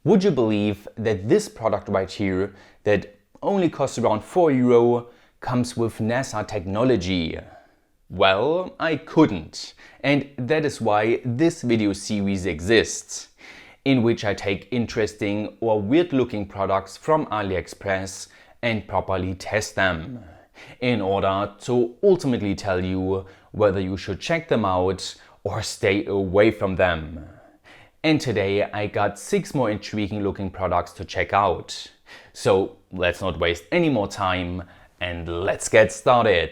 Would you believe that this product right here, that only costs around €4, comes with NASA technology? Well, I couldn't, and that is why this video series exists, in which I take interesting or weird looking products from AliExpress and properly test them, in order to ultimately tell you whether you should check them out or stay away from them. And today I got 6 more intriguing looking products to check out. So let's not waste any more time and let's get started.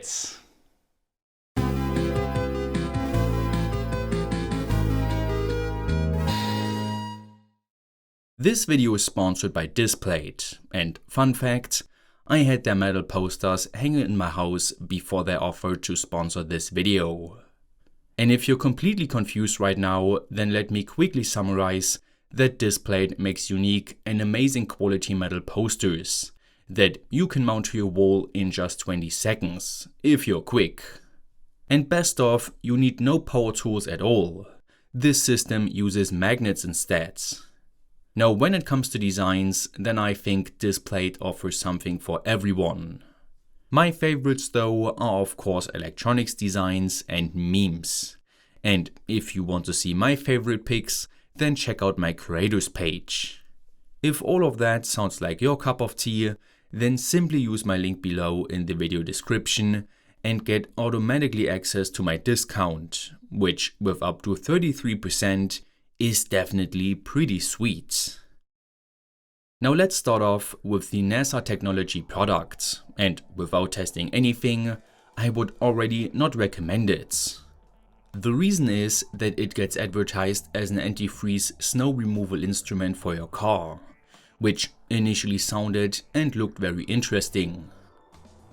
This video is sponsored by Displate, and fun fact, I had their metal posters hanging in my house before they offered to sponsor this video. And if you're completely confused right now, then let me quickly summarize that Displate makes unique and amazing quality metal posters that you can mount to your wall in just 20 seconds, if you're quick. And best of, you need no power tools at all. This system uses magnets instead. Now when it comes to designs, then I think Displate offers something for everyone. My favorites though are of course electronics designs and memes. And if you want to see my favorite picks, then check out my creators page. If all of that sounds like your cup of tea, then simply use my link below in the video description and get automatically access to my discount, which with up to 33% is definitely pretty sweet. Now let's start off with the NASA technology product, and without testing anything, I would already not recommend it. The reason is that it gets advertised as an anti-freeze snow removal instrument for your car, which initially sounded and looked very interesting.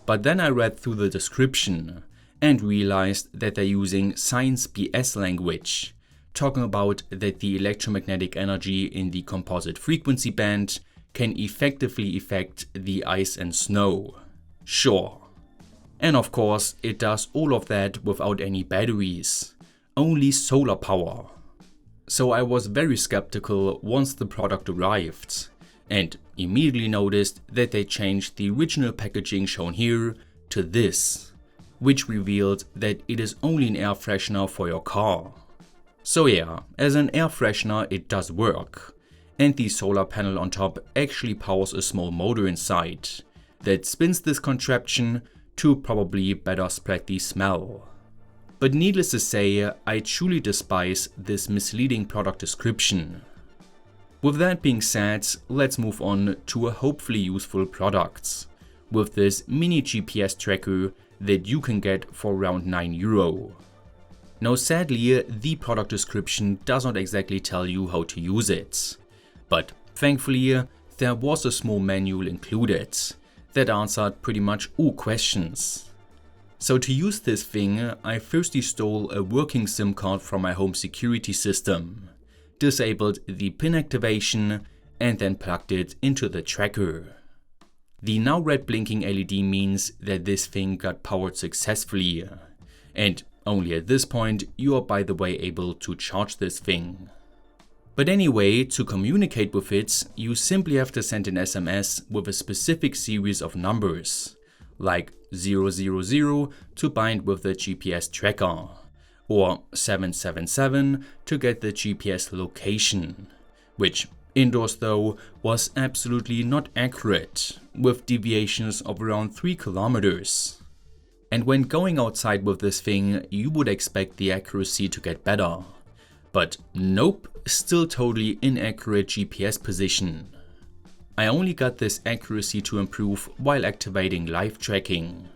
But then I read through the description and realized that they're using science BS language, talking about that the electromagnetic energy in the composite frequency band can effectively affect the ice and snow. Sure. And of course, it does all of that without any batteries, only solar power. So I was very skeptical once the product arrived, and immediately noticed that they changed the original packaging shown here to this, which revealed that it is only an air freshener for your car. So yeah, as an air freshener it does work, and the solar panel on top actually powers a small motor inside that spins this contraption to probably better spread the smell. But needless to say, I truly despise this misleading product description. With that being said, let's move on to a hopefully useful product, with this mini GPS tracker that you can get for around €9. Now sadly, the product description does not exactly tell you how to use it, but thankfully there was a small manual included that answered pretty much all questions. So to use this thing, I firstly stole a working SIM card from my home security system, disabled the pin activation and then plugged it into the tracker. The now red blinking LED means that this thing got powered successfully, and only at this point you are by the way able to charge this thing. But anyway, to communicate with it, you simply have to send an SMS with a specific series of numbers, like 000 to bind with the GPS tracker, or 777 to get the GPS location, which indoors though was absolutely not accurate, with deviations of around 3 kilometers. And when going outside with this thing, you would expect the accuracy to get better. But nope, still totally inaccurate GPS position. I only got this accuracy to improve while activating live tracking,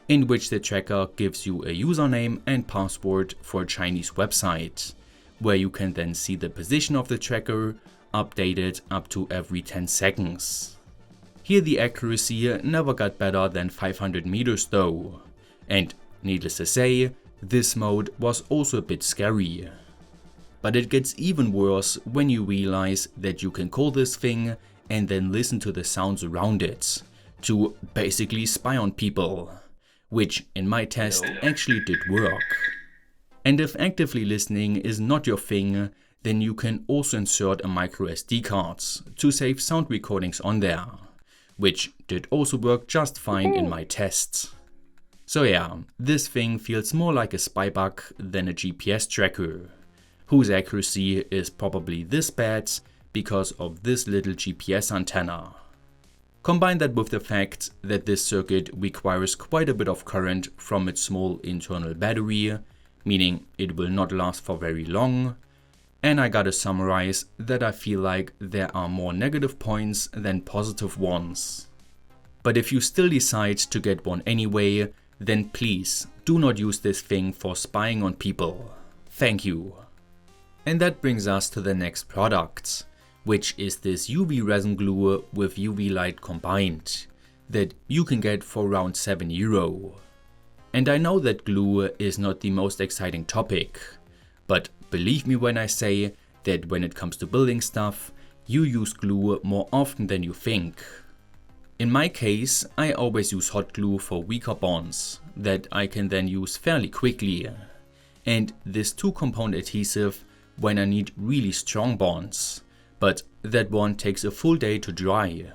in which the tracker gives you a username and password for a Chinese website, where you can then see the position of the tracker updated up to every 10 seconds. Here the accuracy never got better than 500 meters though, and needless to say, this mode was also a bit scary. But it gets even worse when you realize that you can call this thing and then listen to the sounds around it, to basically spy on people, which in my test actually did work. And if actively listening is not your thing, then you can also insert a micro SD card to save sound recordings on there, which did also work just fine in my tests. So yeah, this thing feels more like a spy bug than a GPS tracker, whose accuracy is probably this bad because of this little GPS antenna. Combine that with the fact that this circuit requires quite a bit of current from its small internal battery, meaning it will not last for very long, and I gotta summarize that I feel like there are more negative points than positive ones. But if you still decide to get one anyway, then please do not use this thing for spying on people. Thank you. And that brings us to the next product, which is this UV resin glue with UV light combined, that you can get for around €7. And I know that glue is not the most exciting topic, but believe me when I say that when it comes to building stuff, you use glue more often than you think. In my case, I always use hot glue for weaker bonds that I can then use fairly quickly, and this 2-component adhesive when I need really strong bonds, but that one takes a full day to dry.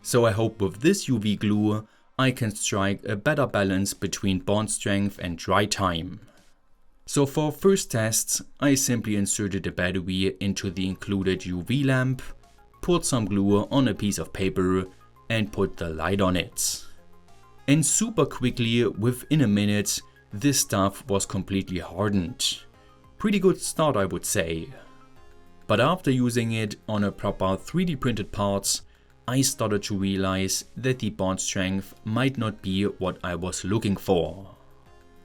So I hope with this UV glue I can strike a better balance between bond strength and dry time. So for first tests, I simply inserted a battery into the included UV lamp, poured some glue on a piece of paper and put the light on it. And super quickly, within a minute, this stuff was completely hardened. Pretty good start, I would say. But after using it on a proper 3D printed parts, I started to realize that the bond strength might not be what I was looking for.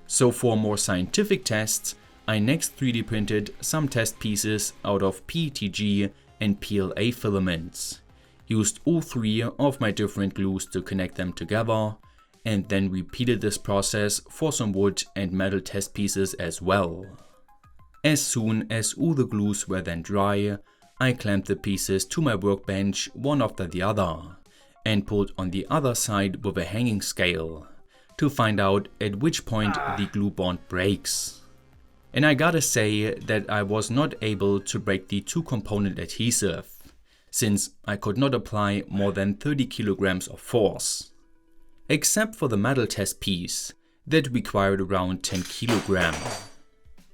So for more scientific tests, I next 3D printed some test pieces out of PETG and PLA filaments, used all 3 of my different glues to connect them together, and then repeated this process for some wood and metal test pieces as well. As soon as all the glues were then dry, I clamped the pieces to my workbench one after the other and pulled on the other side with a hanging scale to find out at which point the glue bond breaks. And I gotta say that I was not able to break the 2-component adhesive, since I could not apply more than 30 kilograms of force. Except for the metal test piece, that required around 10 kilograms.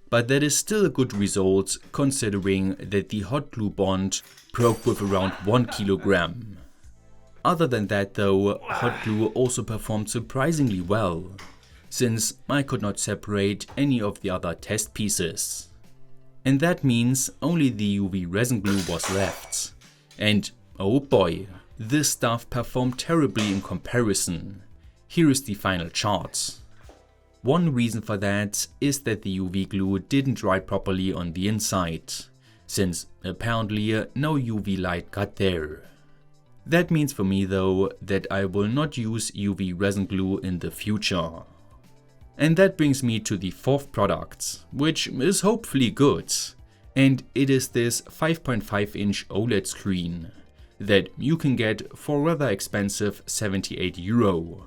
But that is still a good result considering that the hot glue bond broke with around 1 kilogram. Other than that though, hot glue also performed surprisingly well, since I could not separate any of the other test pieces. And that means only the UV resin glue was left. And oh boy, this stuff performed terribly in comparison. Here is the final chart. One reason for that is that the UV glue didn't dry properly on the inside, since apparently no UV light got there. That means for me though that I will not use UV resin glue in the future. And that brings me to the 4th product, which is hopefully good, and it is this 5.5-inch OLED screen that you can get for rather expensive €78.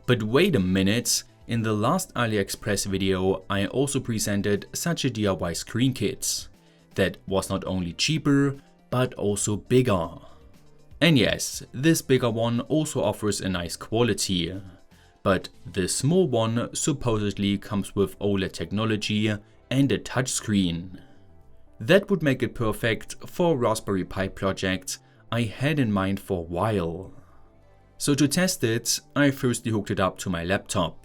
But wait a minute, in the last AliExpress video I also presented such a DIY screen kit that was not only cheaper but also bigger. And yes, this bigger one also offers a nice quality, but the small one supposedly comes with OLED technology and a touchscreen. That would make it perfect for a Raspberry Pi project I had in mind for a while. So to test it, I firstly hooked it up to my laptop.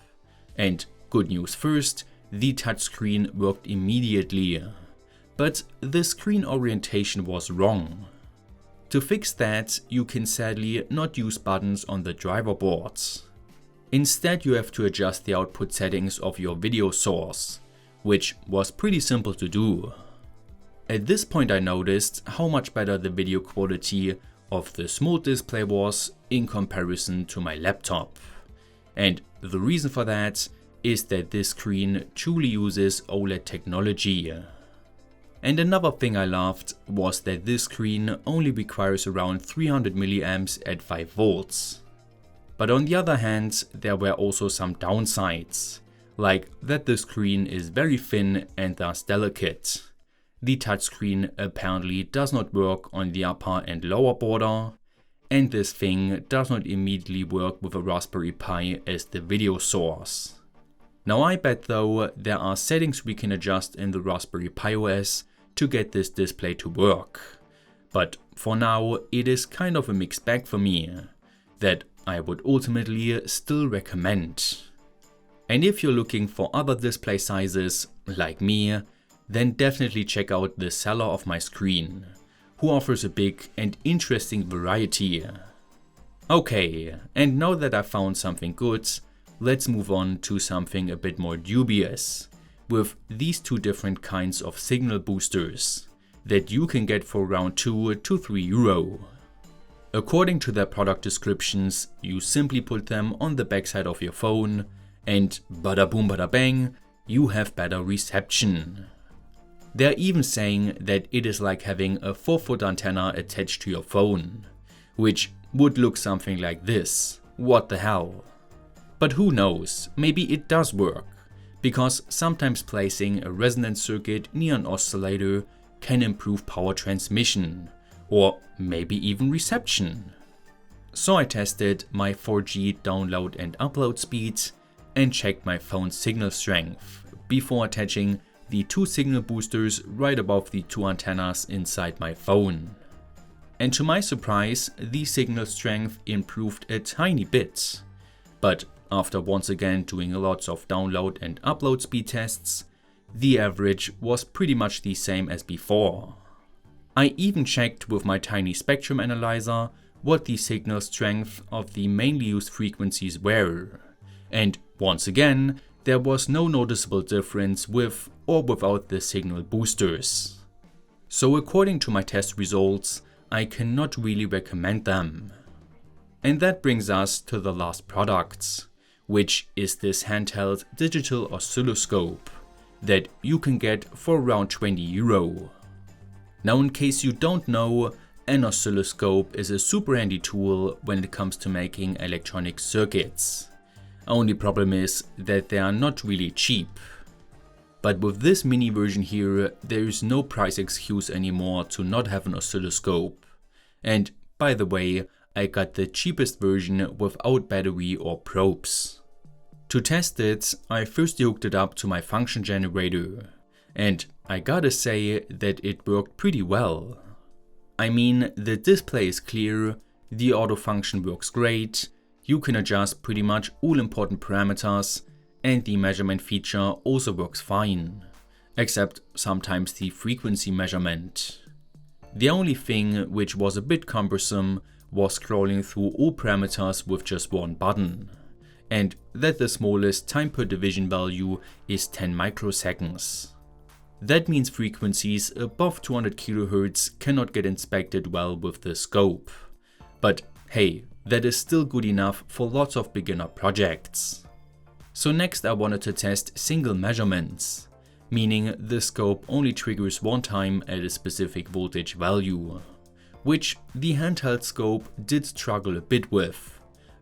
And good news first, the touchscreen worked immediately. But the screen orientation was wrong. To fix that, you can sadly not use buttons on the driver boards. Instead you have to adjust the output settings of your video source, which was pretty simple to do. At this point I noticed how much better the video quality of the small display was in comparison to my laptop. And the reason for that is that this screen truly uses OLED technology. And another thing I loved was that this screen only requires around 300 mA at 5 volts. But on the other hand, there were also some downsides, like that the screen is very thin and thus delicate, the touchscreen apparently does not work on the upper and lower border, and this thing does not immediately work with a Raspberry Pi as the video source. Now I bet though there are settings we can adjust in the Raspberry Pi OS to get this display to work. But for now it is kind of a mixed bag for me, that I would ultimately still recommend. And if you're looking for other display sizes, like me, then definitely check out the seller of my screen, who offers a big and interesting variety. Okay, and now that I found something good, let's move on to something a bit more dubious, with these two different kinds of signal boosters that you can get for around 2 to 3 euro. According to their product descriptions, you simply put them on the backside of your phone and bada boom bada bang, you have better reception. They're even saying that it is like having a 4-foot antenna attached to your phone, which would look something like this. What the hell? But who knows, maybe it does work, because sometimes placing a resonance circuit near an oscillator can improve power transmission, or maybe even reception. So I tested my 4G download and upload speeds and checked my phone's signal strength before attaching the two signal boosters right above the two antennas inside my phone. And to my surprise, the signal strength improved a tiny bit. But after once again doing lots of download and upload speed tests, the average was pretty much the same as before. I even checked with my tiny spectrum analyzer what the signal strength of the mainly used frequencies were. And once again, there was no noticeable difference with or without the signal boosters. So according to my test results, I cannot really recommend them. And that brings us to the last product, which is this handheld digital oscilloscope that you can get for around 20 euro. Now in case you don't know, an oscilloscope is a super handy tool when it comes to making electronic circuits. Only problem is that they are not really cheap. But with this mini version here, there is no price excuse anymore to not have an oscilloscope. And by the way, I got the cheapest version without battery or probes. To test it, I first hooked it up to my function generator. And I gotta say that it worked pretty well. I mean, the display is clear, the auto function works great, you can adjust pretty much all important parameters, and the measurement feature also works fine, except sometimes the frequency measurement. The only thing which was a bit cumbersome was scrolling through all parameters with just one button, and that the smallest time per division value is 10 microseconds. That means frequencies above 200 kHz cannot get inspected well with the scope. But hey, that is still good enough for lots of beginner projects. So next I wanted to test single measurements, meaning the scope only triggers one time at a specific voltage value, which the handheld scope did struggle a bit with,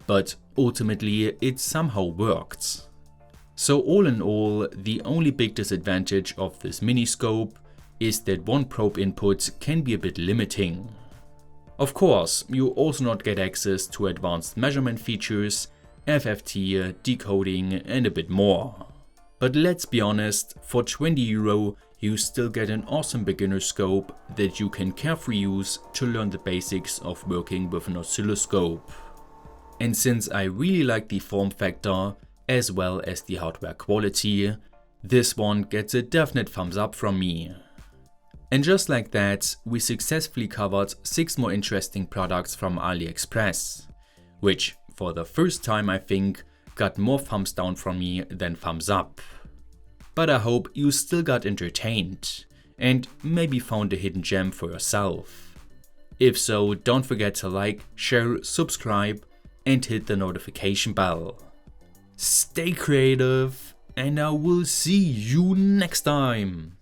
but ultimately it somehow worked. So all in all, the only big disadvantage of this mini scope is that one probe input can be a bit limiting. Of course, you also not get access to advanced measurement features, FFT, decoding and a bit more. But let's be honest, for 20 euro you still get an awesome beginner scope that you can carefree use to learn the basics of working with an oscilloscope. And since I really like the form factor as well as the hardware quality, this one gets a definite thumbs up from me. And just like that, we successfully covered 6 more interesting products from AliExpress, which for the first time I think got more thumbs down from me than thumbs up. But I hope you still got entertained and maybe found a hidden gem for yourself. If so, don't forget to like, share, subscribe and hit the notification bell. Stay creative and I will see you next time.